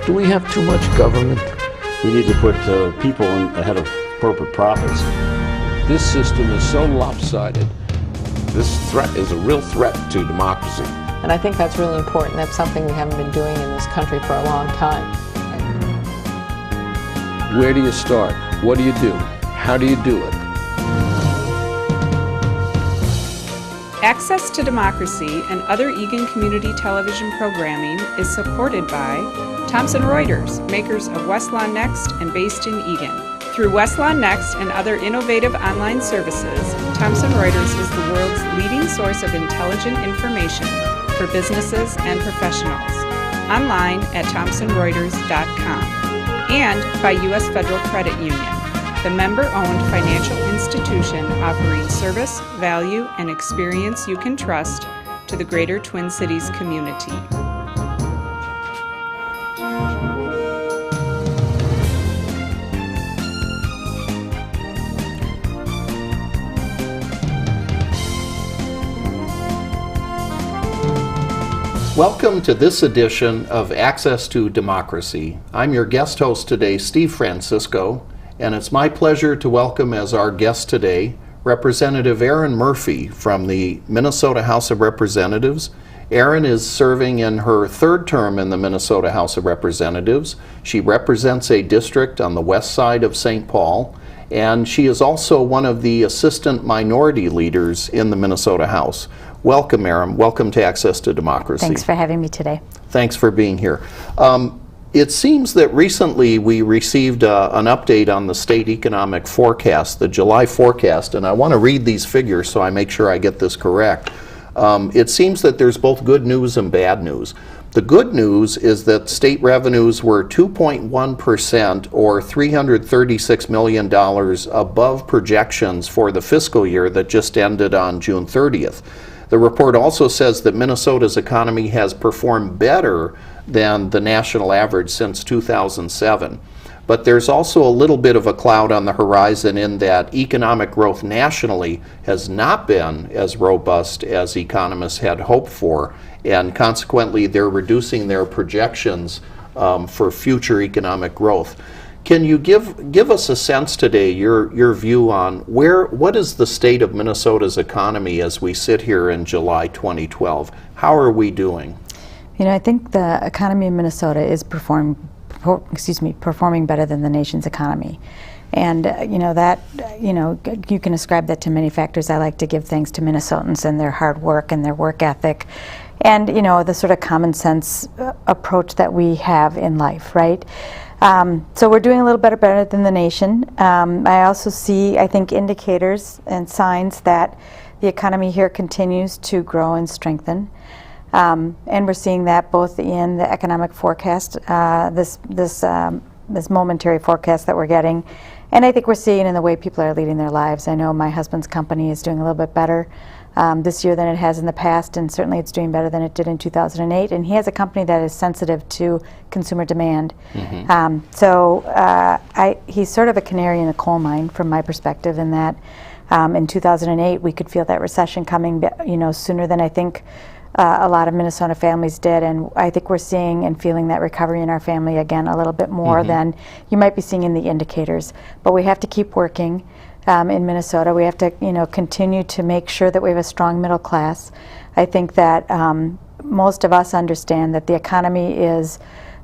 Do we have too much government? We need to put people ahead of corporate profits. This system is so lopsided. This threat is a real threat to democracy. And I think that's really important. That's something we haven't been doing in this country for a long time. Where do you start? What do you do? How do you do it? Access to Democracy and other Eagan community television programming is supported by Thomson Reuters, makers of Westlaw Next and based in Eagan. Through Westlaw Next and other innovative online services, Thomson Reuters is the world's leading source of intelligent information for businesses and professionals. Online at thomsonreuters.com. And by U.S. Federal Credit Union, the member-owned financial institution offering service, value, and experience you can trust to the greater Twin Cities community. Welcome to this edition of Access to Democracy. I'm your guest host today, Steve Francisco, and it's my pleasure to welcome as our guest today Representative Erin Murphy from the Minnesota House of Representatives. Erin is serving in her third term in the Minnesota House of Representatives. She represents a district on the west side of St. Paul, and she is also one of the assistant minority leaders in the Minnesota House. Welcome, Erin. Welcome to Access to Democracy. Thanks for having me today. Thanks for being here. It seems that recently we received an update on the state economic forecast, the July forecast, and I want to read these figures so I make sure I get this correct. It seems that there's both good news and bad news. The good news is that state revenues were 2.1% or $336 million above projections for the fiscal year that just ended on June 30th. The report also says that Minnesota's economy has performed better than the national average since 2007. But there's also a little bit of a cloud on the horizon in that economic growth nationally has not been as robust as economists had hoped for, and consequently they're reducing their projections for future economic growth. Can you give us a sense today, your view on what is the state of Minnesota's economy as we sit here in July 2012? How are we doing? You know, I think the economy in Minnesota is performing better than the nation's economy. And you can ascribe that to many factors. I like to give thanks to Minnesotans and their hard work and their work ethic and, the sort of common sense approach that we have in life, right? So we're doing a little better than the nation. I also see, I think, indicators and signs that the economy here continues to grow and strengthen. And we're seeing that both in the economic forecast, this momentary forecast that we're getting, and I think we're seeing in the way people are leading their lives. I know my husband's company is doing a little bit better this year than it has in the past, and certainly it's doing better than it did in 2008. And he has a company that is sensitive to consumer demand. Mm-hmm. He's sort of a canary in a coal mine from my perspective, in that in 2008 we could feel that recession coming, sooner than I think a lot of Minnesota families did, and I think we're seeing and feeling that recovery in our family again a little bit more mm-hmm. than you might be seeing in the indicators. But we have to keep working. In Minnesota, we have to, continue to make sure that we have a strong middle class. I think that most of us understand that the economy is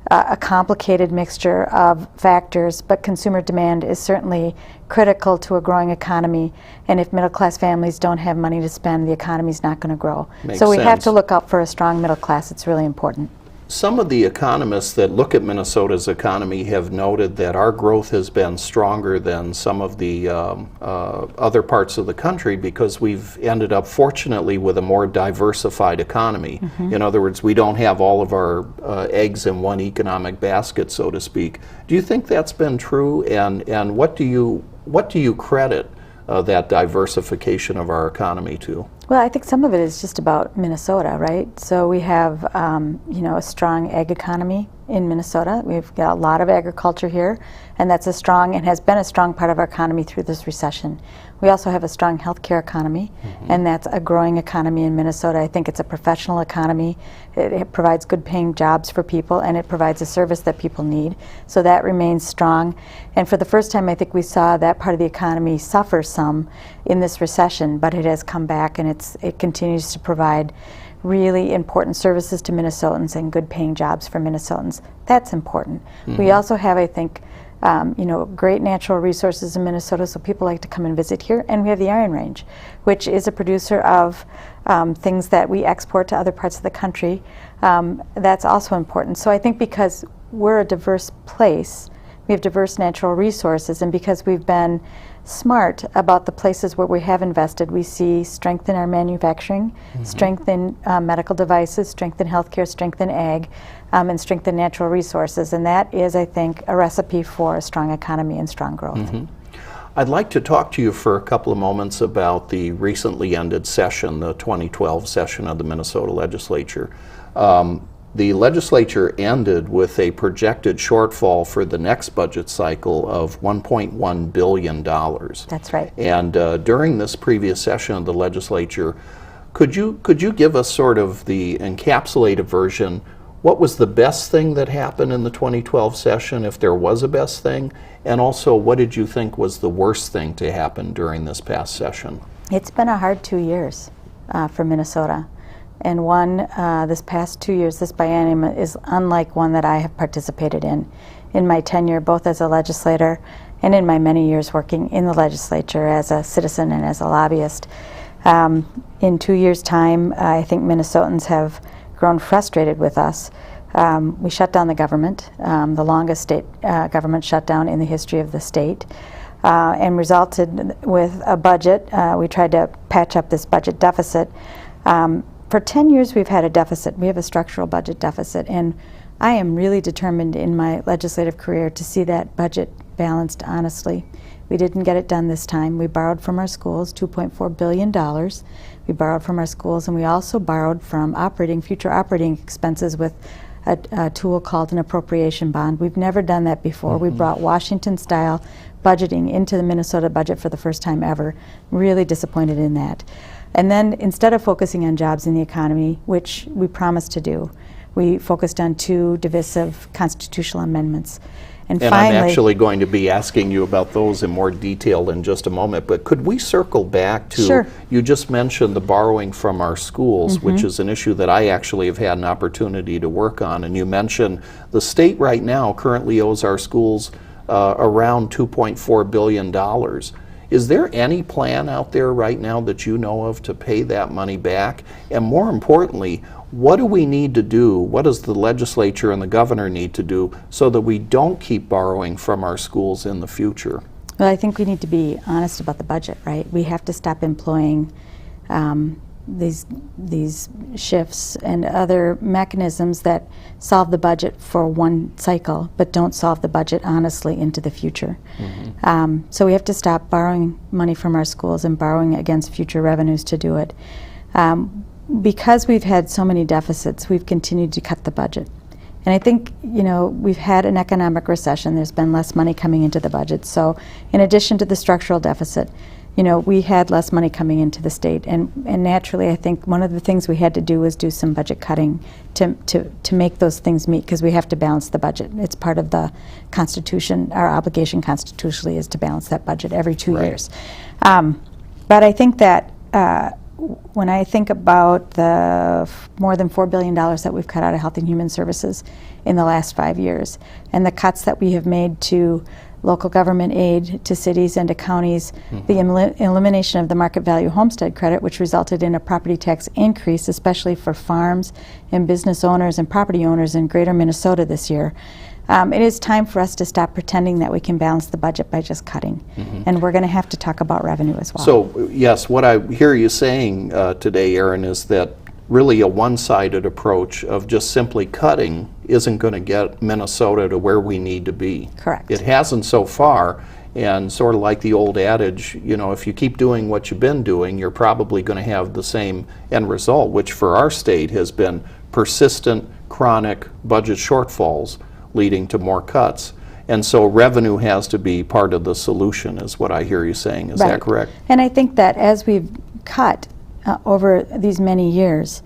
a complicated mixture of factors, but consumer demand is certainly critical to a growing economy. And if middle class families don't have money to spend, the economy's not going to grow. So we have to look out for a strong middle class. It's really important. Some of the economists that look at Minnesota's economy have noted that our growth has been stronger than some of the other parts of the country because we've ended up, fortunately, with a more diversified economy. Mm-hmm. In other words, we don't have all of our eggs in one economic basket, so to speak. Do you think that's been true? And what do you credit that diversification of our economy to? Well, I think some of it is just about Minnesota, right? So we have, a strong ag economy in Minnesota. We've got a lot of agriculture here, and that's a strong and has been a strong part of our economy through this recession. We also have a strong healthcare economy, and that's a growing economy in Minnesota. I think it's a professional economy. It provides good paying jobs for people, and it provides a service that people need. So that remains strong. And for the first time, I think we saw that part of the economy suffer some in this recession, but it has come back, and it continues to provide really important services to Minnesotans and good paying jobs for Minnesotans. That's important. We also have, I think, great natural resources in Minnesota, so people like to come and visit here. And we have the Iron Range, which is a producer of things that we export to other parts of the country. That's also important. So I think because we're a diverse place, we have diverse natural resources, and because we've been smart about the places where we have invested, we see strength in our manufacturing, strength in medical devices, strength in healthcare, strength in ag, and strength in natural resources. And that is, I think, a recipe for a strong economy and strong growth. I'd like to talk to you for a couple of moments about the recently ended session, the 2012 session of the Minnesota legislature. The legislature ended with a projected shortfall for the next budget cycle of $1.1 billion. That's right. And during this previous session of the legislature, could you give us sort of the encapsulated version? What was the best thing that happened in the 2012 session, if there was a best thing? And also, what did you think was the worst thing to happen during this past session? It's been a hard 2 years for Minnesota. And this past 2 years, this biennium is unlike one that I have participated in my tenure, both as a legislator and in my many years working in the legislature as a citizen and as a lobbyist. In 2 years' time, I think Minnesotans have grown frustrated with us. We shut down the government, the longest state government shutdown in the history of the state, and resulted with a budget. We tried to patch up this budget deficit. For 10 years, we've had a deficit. We have a structural budget deficit, and I am really determined in my legislative career to see that budget balanced honestly. We didn't get it done this time. We borrowed from our schools $2.4 billion. We borrowed from our schools, and we also borrowed from future operating expenses with a tool called an appropriation bond. We've never done that before. We brought Washington-style budgeting into the Minnesota budget for the first time ever. Really disappointed in that. And then instead of focusing on jobs in the economy, which we promised to do, we focused on 2 divisive constitutional amendments. And finally, I'm actually going to be asking you about those in more detail in just a moment, but could we circle back to, Sure. You just mentioned the borrowing from our schools, which is an issue that I actually have had an opportunity to work on, and you mentioned the state right now currently owes our schools around $2.4 billion. Is there any plan out there right now that you know of to pay that money back? And more importantly, what do we need to do? What does the legislature and the governor need to do so that we don't keep borrowing from our schools in the future? well, I think we need to be honest about the budget, right? We have to stop employing these shifts and other mechanisms that solve the budget for one cycle but don't solve the budget honestly into the future. Mm-hmm. So we have to stop borrowing money from our schools and borrowing against future revenues to do it. Because we've had so many deficits, we've continued to cut the budget. And I think, you know, we've had an economic recession. There's been less money coming into the budget. So in addition to the structural deficit, you know, we had less money coming into the state. And naturally, I think one of the things we had to do was do some budget cutting to make those things meet, because we have to balance the budget. It's part of the Constitution. Our obligation constitutionally is to balance that budget every 2 years. But I think that when I think about the more than $4 billion that we've cut out of Health and Human Services in the last 5 years, and the cuts that we have made to local government aid to cities and to counties, the elimination of the market value homestead credit, which resulted in a property tax increase, especially for farms and business owners and property owners in greater Minnesota this year. It is time for us to stop pretending that we can balance the budget by just cutting. And we're going to have to talk about revenue as well. So, yes, what I hear you saying today, Erin, is that really a one-sided approach of just simply cutting isn't going to get Minnesota to where we need to be. Correct. It hasn't so far, and sort of like the old adage, you know, if you keep doing what you've been doing, you're probably going to have the same end result, which for our state has been persistent chronic budget shortfalls leading to more cuts. And so revenue has to be part of the solution, is what I hear you saying. Is that correct? And I think that as we've cut over these many years,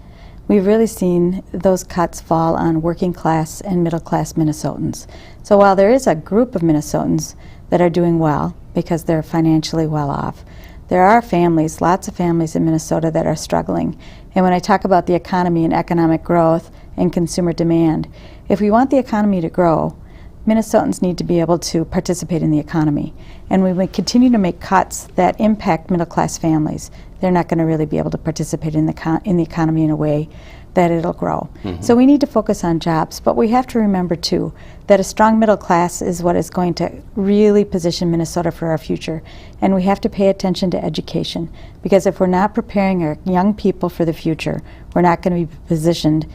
we've really seen those cuts fall on working class and middle class Minnesotans. So while there is a group of Minnesotans that are doing well because they're financially well off, there are families, lots of families in Minnesota that are struggling. And when I talk about the economy and economic growth and consumer demand, if we want the economy to grow, Minnesotans need to be able to participate in the economy. And when we continue to make cuts that impact middle class families, they're not going to really be able to participate in the economy in a way that it'll grow. So we need to focus on jobs, but we have to remember too that a strong middle class is what is going to really position Minnesota for our future. And we have to pay attention to education, because if we're not preparing our young people for the future, we're not going to be positioned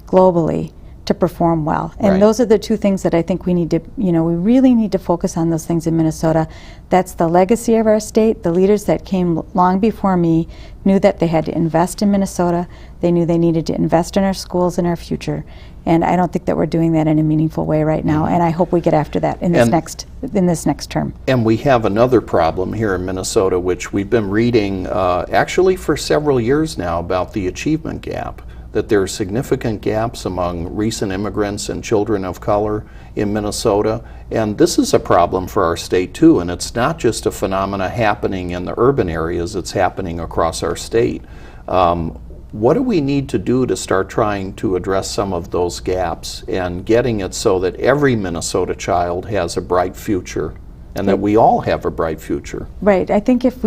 globally to perform well. And those are the two things that I think we need to, we really need to focus on those things in Minnesota. That's the legacy of our state. The leaders that came long before me knew that they had to invest in Minnesota. They knew they needed to invest in our schools and our future. And I don't think that we're doing that in a meaningful way right now. And I hope we get after that in this next term. And we have another problem here in Minnesota, which we've been reading actually for several years now, about the achievement gap. That there are significant gaps among recent immigrants and children of color in Minnesota. And this is a problem for our state too, and it's not just a phenomena happening in the urban areas, it's happening across our state. What do we need to do to start trying to address some of those gaps and getting it so that every Minnesota child has a bright future and that we all have a bright future? Right. I think if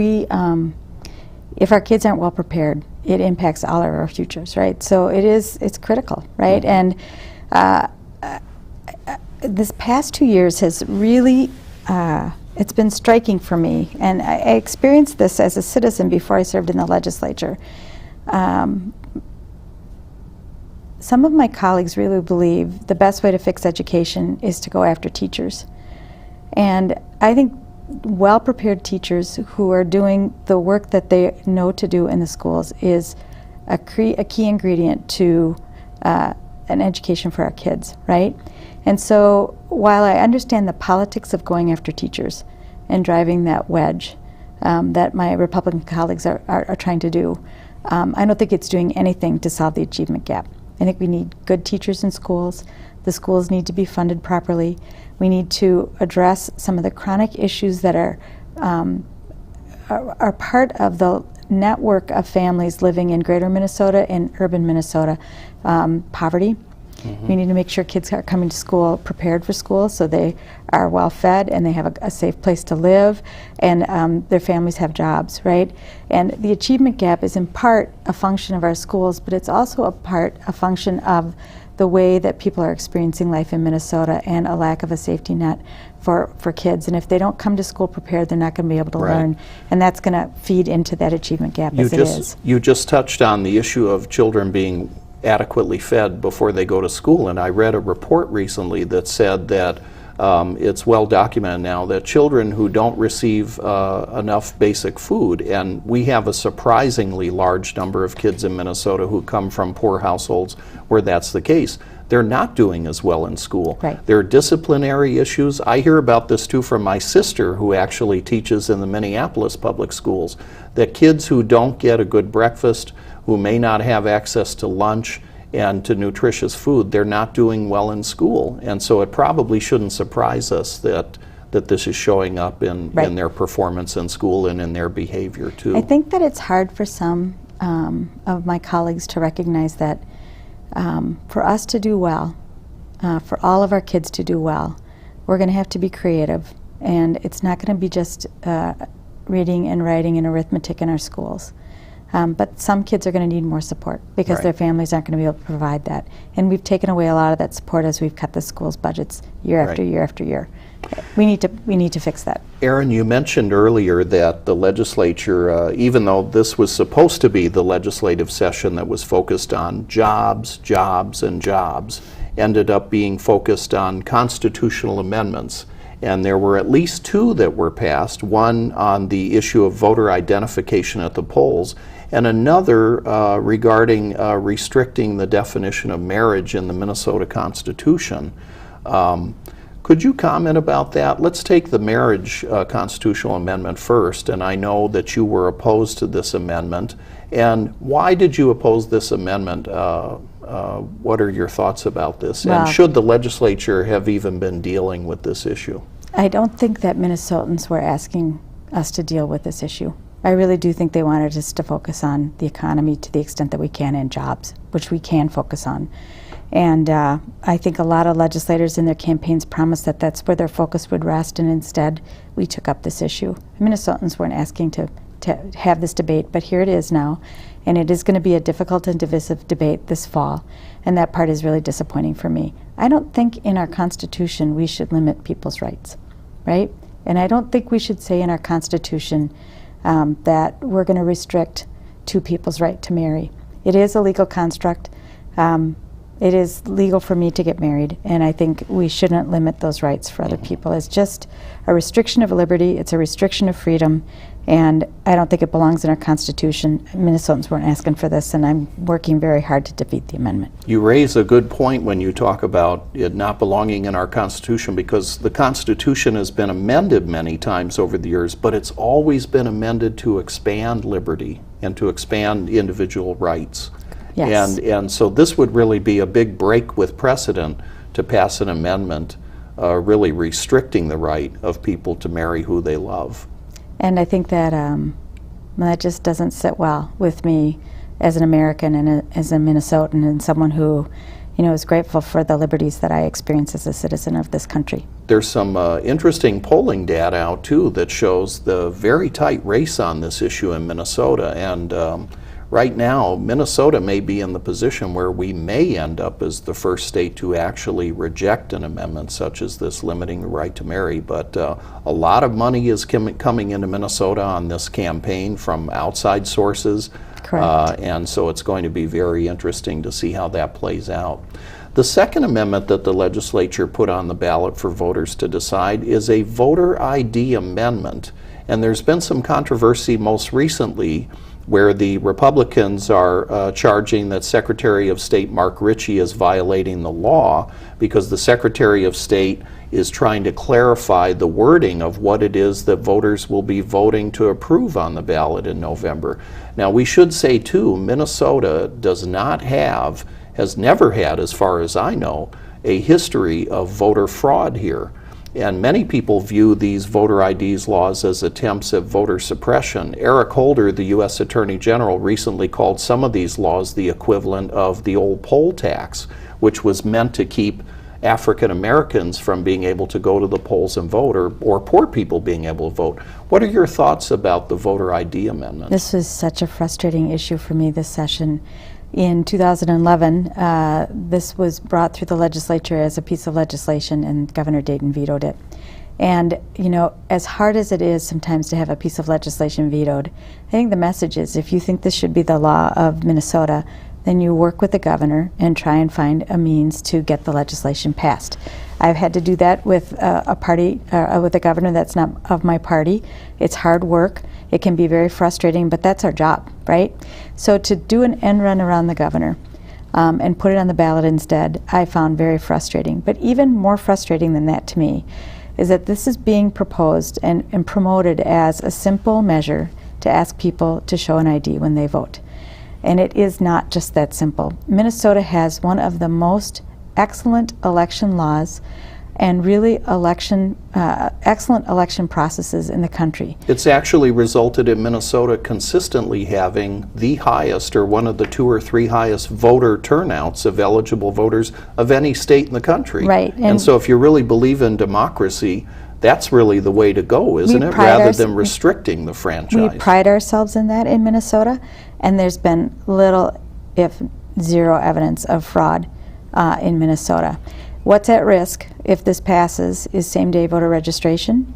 our kids aren't well prepared, it impacts all of our futures, right? So it's critical, right? And this past 2 years has really, it's been striking for me. And I experienced this as a citizen before I served in the legislature. Some of my colleagues really believe the best way to fix education is to go after teachers. And I think well-prepared teachers who are doing the work that they know to do in the schools is a key ingredient to an education for our kids, right? And so while I understand the politics of going after teachers and driving that wedge that my Republican colleagues are trying to do, I don't think it's doing anything to solve the achievement gap. I think we need good teachers in schools. The schools need to be funded properly. We need to address some of the chronic issues that are part of the network of families living in greater Minnesota and urban Minnesota. Poverty. We need to make sure kids are coming to school prepared for school, so they are well fed and they have a safe place to live, and their families have jobs, right? And the achievement gap is in part a function of our schools, but it's also a function of the way that people are experiencing life in Minnesota and a lack of a safety net for kids. And if they don't come to school prepared, they're not going to be able to learn. And that's going to feed into that achievement gap as it is. You just touched on the issue of children being adequately fed before they go to school. And I read a report recently that said that it's well documented now that children who don't receive enough basic food, and we have a surprisingly large number of kids in Minnesota who come from poor households where that's the case, they're not doing as well in school. Right. There are disciplinary issues. I hear about this too from my sister, who actually teaches in the Minneapolis public schools, that kids who don't get a good breakfast, who may not have access to lunch and to nutritious food, they're not doing well in school. And so it probably shouldn't surprise us that this is showing up in their performance in school and in their behavior too. I think that it's hard for some of my colleagues to recognize that for us to do well, for all of our kids to do well, we're going to have to be creative. And it's not going to be just reading and writing and arithmetic in our schools. But some kids are going to need more support because their families aren't going to be able to provide that. And we've taken away a lot of that support as we've cut the schools' budgets year after year after year. We need to fix that. Erin, you mentioned earlier that the legislature, even though this was supposed to be the legislative session that was focused on jobs, jobs, and jobs, ended up being focused on constitutional amendments. And there were at least two that were passed, one on the issue of voter identification at the polls, and another regarding restricting the definition of marriage in the Minnesota Constitution. Could you comment about that? Let's take the marriage constitutional amendment first, and I know that you were opposed to this amendment. And why did you oppose this amendment? What are your thoughts about this? Well, and should the legislature have even been dealing with this issue? I don't think that Minnesotans were asking us to deal with this issue. I really do think they wanted us to focus on the economy to the extent that we can, and jobs, which we can focus on. And I think a lot of legislators in their campaigns promised that that's where their focus would rest, and instead we took up this issue. Minnesotans weren't asking to have this debate, but here it is now, and it is going to be a difficult and divisive debate this fall, and that part is really disappointing for me. I don't think in our Constitution we should limit people's rights, right? And I don't think we should say in our Constitution that we're going to restrict two people's right to marry. It is a legal construct. It is legal for me to get married, and I think we shouldn't limit those rights for other people. It's just a restriction of liberty, it's a restriction of freedom, and I don't think it belongs in our Constitution. Minnesotans weren't asking for this, and I'm working very hard to defeat the amendment. You raise a good point when you talk about it not belonging in our Constitution, because the Constitution has been amended many times over the years, but it's always been amended to expand liberty and to expand individual rights. Yes. And so this would really be a big break with precedent to pass an amendment really restricting the right of people to marry who they love. And I think that that just doesn't sit well with me as an American and as a Minnesotan and someone who, is grateful for the liberties that I experience as a citizen of this country. There's some interesting polling data out too that shows the very tight race on this issue in Minnesota, and right now, Minnesota may be in the position where we may end up as the first state to actually reject an amendment such as this limiting the right to marry. But a lot of money is coming into Minnesota on this campaign from outside sources. Correct. And so it's going to be very interesting to see how that plays out. The second amendment that the legislature put on the ballot for voters to decide is a voter ID amendment. And there's been some controversy most recently where the Republicans are charging that Secretary of State Mark Ritchie is violating the law because the Secretary of State is trying to clarify the wording of what it is that voters will be voting to approve on the ballot in November. Now, we should say too, Minnesota does not have, has never had, as far as I know, a history of voter fraud here. And many people view these voter IDs laws as attempts at voter suppression. Eric Holder, the U.S. Attorney General, recently called some of these laws the equivalent of the old poll tax, which was meant to keep African Americans from being able to go to the polls and vote, or poor people being able to vote. What are your thoughts about the voter ID amendment? This was such a frustrating issue for me this session. In 2011, this was brought through the legislature as a piece of legislation, and Governor Dayton vetoed it. And, as hard as it is sometimes to have a piece of legislation vetoed, I think the message is if you think this should be the law of Minnesota, then you work with the governor and try and find a means to get the legislation passed. I've had to do that with with a governor that's not of my party. It's hard work. It can be very frustrating, but that's our job, right? So to do an end run around the governor and put it on the ballot instead, I found very frustrating. But even more frustrating than that to me is that this is being proposed and promoted as a simple measure to ask people to show an ID when they vote. And it is not just that simple. Minnesota has one of the most excellent election laws and really excellent election processes in the country. It's actually resulted in Minnesota consistently having the highest, or one of the 2 or 3 highest voter turnouts of eligible voters of any state in the country. Right. And so if you really believe in democracy, that's really the way to go, isn't it? Rather than restricting the franchise. We pride ourselves in that in Minnesota, and there's been little, if zero, evidence of fraud in Minnesota. What's at risk if this passes is same-day voter registration,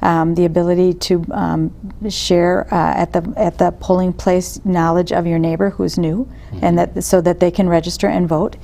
the ability to share at the polling place knowledge of your neighbor who's new, and so that they can register and vote,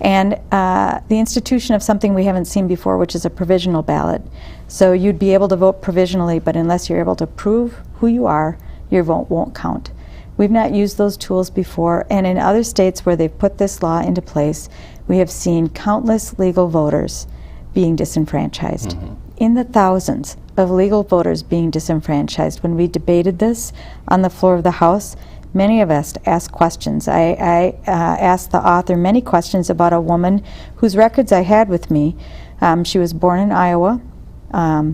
and the institution of something we haven't seen before, which is a provisional ballot. So you'd be able to vote provisionally, but unless you're able to prove who you are, your vote won't count. We've not used those tools before, and in other states where they've put this law into place, we have seen countless legal voters being disenfranchised. In the thousands of legal voters being disenfranchised. When we debated this on the floor of the House, many of us asked questions. I asked the author many questions about a woman whose records I had with me. She was born in Iowa.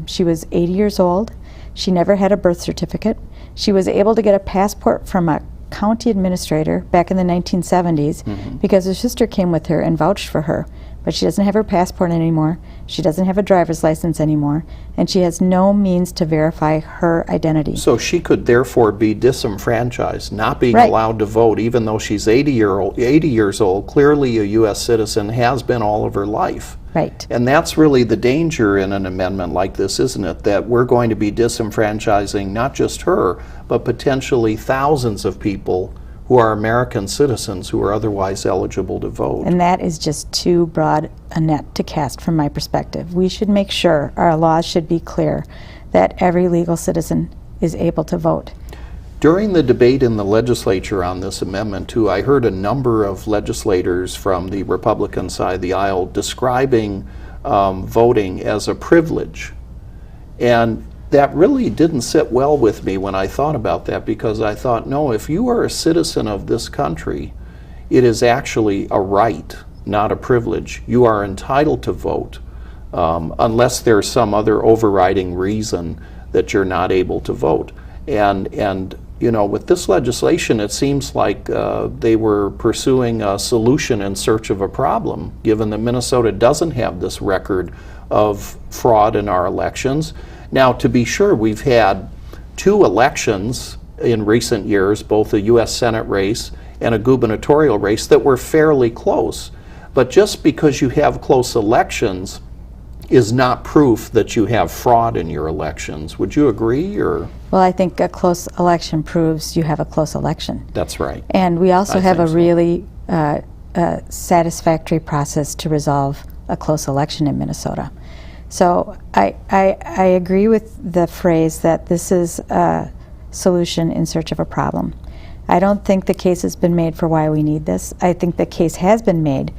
She was 80 years old. She never had a birth certificate. She was able to get a passport from a county administrator back in the 1970s because her sister came with her and vouched for her. But she doesn't have her passport anymore. She doesn't have a driver's license anymore. And she has no means to verify her identity. So she could therefore be disenfranchised, not being Right. allowed to vote, even though she's 80 years old, clearly a U.S. citizen, has been all of her life. Right. And that's really the danger in an amendment like this, isn't it? That we're going to be disenfranchising not just her, but potentially thousands of people who are American citizens who are otherwise eligible to vote. And that is just too broad a net to cast from my perspective. We should make sure our laws should be clear that every legal citizen is able to vote. During the debate in the legislature on this amendment, too, I heard a number of legislators from the Republican side of the aisle describing voting as a privilege. And that really didn't sit well with me when I thought about that, because I thought, no, if you are a citizen of this country, it is actually a right, not a privilege. You are entitled to vote, unless there's some other overriding reason that you're not able to vote. And you know, with this legislation, it seems like they were pursuing a solution in search of a problem, given that Minnesota doesn't have this record of fraud in our elections. Now, to be sure, we've had 2 elections in recent years, both a U.S. Senate race and a gubernatorial race, that were fairly close. But just because you have close elections is not proof that you have fraud in your elections. Would you agree? Or? Well, I think a close election proves you have a close election. That's right. And we also I have a think so. really satisfactory process to resolve a close election in Minnesota. So I agree with the phrase that this is a solution in search of a problem. I don't think the case has been made for why we need this. I think the case has been made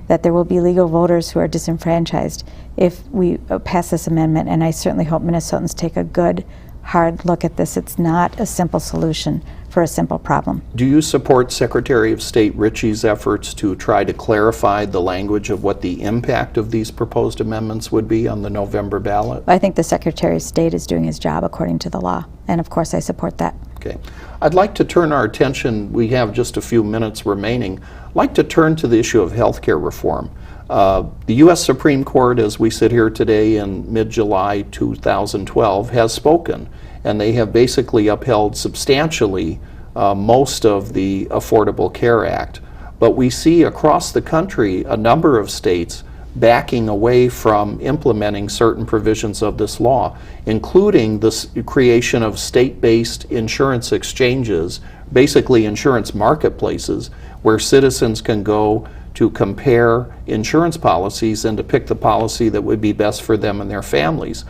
that there will be legal voters who are disenfranchised if we pass this amendment, and I certainly hope Minnesotans take a good, hard look at this. It's not a simple solution for a simple problem. Do you support Secretary of State Ritchie's efforts to try to clarify the language of what the impact of these proposed amendments would be on the November ballot? I think the Secretary of State is doing his job according to the law, and of course I support that. Okay. I'd like to turn our attention, we have just a few minutes remaining, I'd like to turn to the issue of health care reform. The U.S. Supreme Court, as we sit here today in mid-July 2012, has spoken, and they have basically upheld substantially most of the Affordable Care Act. But we see across the country a number of states backing away from implementing certain provisions of this law, including the creation of state-based insurance exchanges, basically insurance marketplaces, where citizens can go to compare insurance policies and to pick the policy that would be best for them and their families.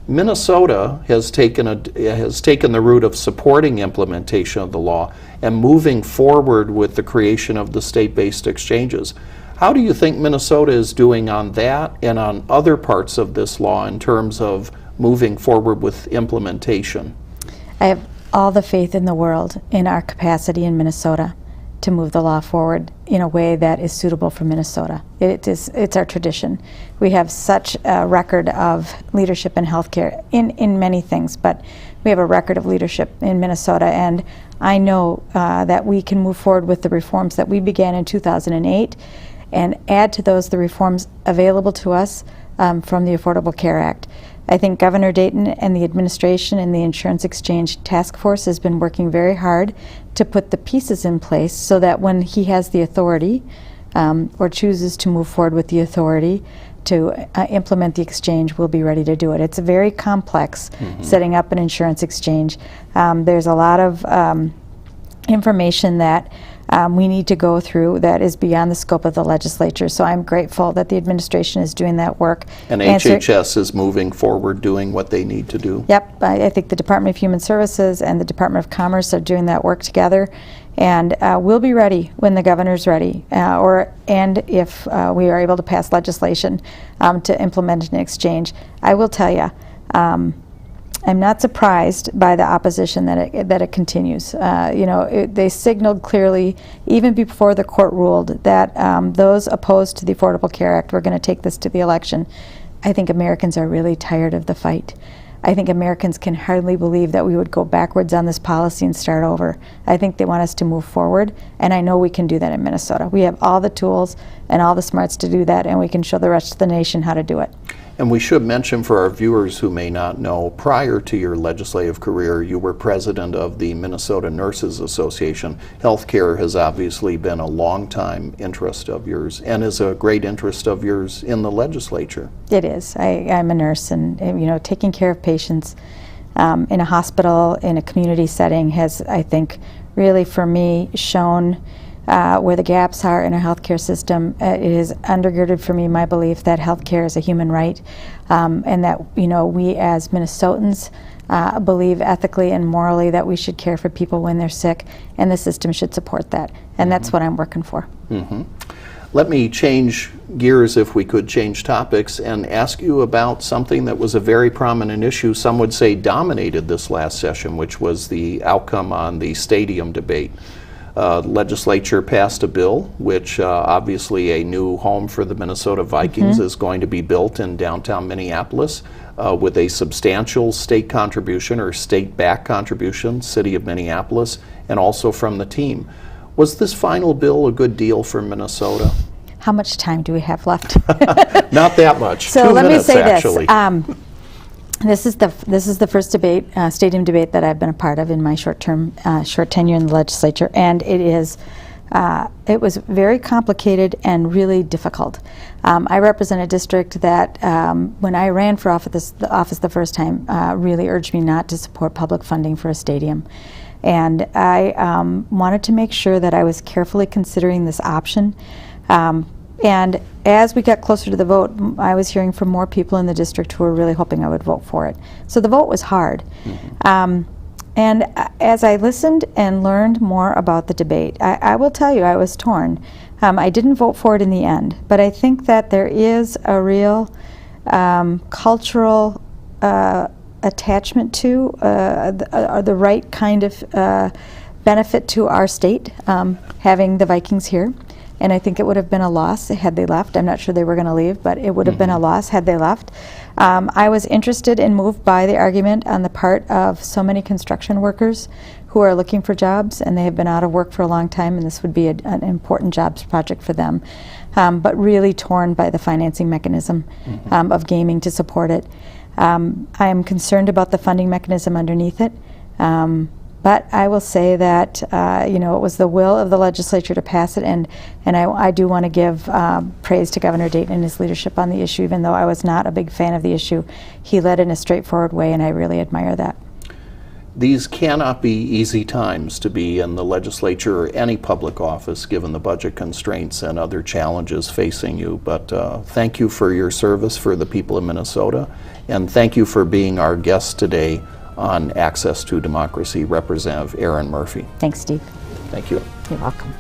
Minnesota has taken the route of supporting implementation of the law and moving forward with the creation of the state-based exchanges. How do you think Minnesota is doing on that and on other parts of this law in terms of moving forward with implementation? I have all the faith in the world in our capacity in Minnesota to move the law forward in a way that is suitable for Minnesota. It's our tradition. We have such a record of leadership in healthcare in many things, but we have a record of leadership in Minnesota, and I know that we can move forward with the reforms that we began in 2008 and add to those the reforms available to us from the Affordable Care Act. I think Governor Dayton and the administration and the Insurance Exchange Task Force has been working very hard to put the pieces in place so that when he has the authority or chooses to move forward with the authority to implement the exchange, we'll be ready to do it. It's very complex setting up an insurance exchange. There's a lot of information that we need to go through that is beyond the scope of the legislature. So I'm grateful that the administration is doing that work. And HHS is moving forward doing what they need to do. Yep, I think the Department of Human Services and the Department of Commerce are doing that work together, and we'll be ready when the governor's ready, and if we are able to pass legislation to implement an exchange. I will tell you, I'm not surprised by the opposition that it continues. They signaled clearly, even before the court ruled, that those opposed to the Affordable Care Act were going to take this to the election. I think Americans are really tired of the fight. I think Americans can hardly believe that we would go backwards on this policy and start over. I think they want us to move forward, and I know we can do that in Minnesota. We have all the tools and all the smarts to do that, and we can show the rest of the nation how to do it. And we should mention for our viewers who may not know, prior to your legislative career, you were president of the Minnesota Nurses Association. Healthcare has obviously been a long-time interest of yours and is a great interest of yours in the legislature. It is. I'm a nurse, and taking care of patients in a hospital, in a community setting has, I think, really for me shown where the gaps are in our healthcare system. It is undergirded for me my belief that healthcare is a human right, and that we as Minnesotans believe ethically and morally that we should care for people when they're sick, and the system should support that. And that's what I'm working for. Let me change gears, if we could change topics, and ask you about something that was a very prominent issue, some would say dominated this last session, which was the outcome on the stadium debate. Legislature passed a bill which obviously a new home for the Minnesota Vikings is going to be built in downtown Minneapolis with a substantial state contribution or state-backed contribution, City of Minneapolis, and also from the team. Was this final bill a good deal for Minnesota? How much time do we have left? Not that much. So 2 let minutes, me say actually. this. This is the first debate, stadium debate, that I've been a part of in my short tenure in the legislature, and it was very complicated and really difficult. I represent a district that, when I ran for office the first time, really urged me not to support public funding for a stadium. And I wanted to make sure that I was carefully considering this option. And as we got closer to the vote, I was hearing from more people in the district who were really hoping I would vote for it. So the vote was hard. And as I listened and learned more about the debate, I will tell you I was torn. I didn't vote for it in the end, but I think that there is a real cultural attachment to the right kind of benefit to our state, having the Vikings here. And I think it would have been a loss had they left. I'm not sure they were going to leave, but it would have been a loss had they left. I was interested and moved by the argument on the part of so many construction workers who are looking for jobs, and they have been out of work for a long time, and this would be an important jobs project for them. But really torn by the financing mechanism of gaming to support it. I am concerned about the funding mechanism underneath it. But I will say that it was the will of the legislature to pass it, and I do want to give praise to Governor Dayton and his leadership on the issue. Even though I was not a big fan of the issue, he led in a straightforward way, and I really admire that. These cannot be easy times to be in the legislature or any public office, given the budget constraints and other challenges facing you. But thank you for your service for the people of Minnesota, and thank you for being our guest today on Access to Democracy, Representative Erin Murphy. Thanks, Steve. Thank you. You're welcome.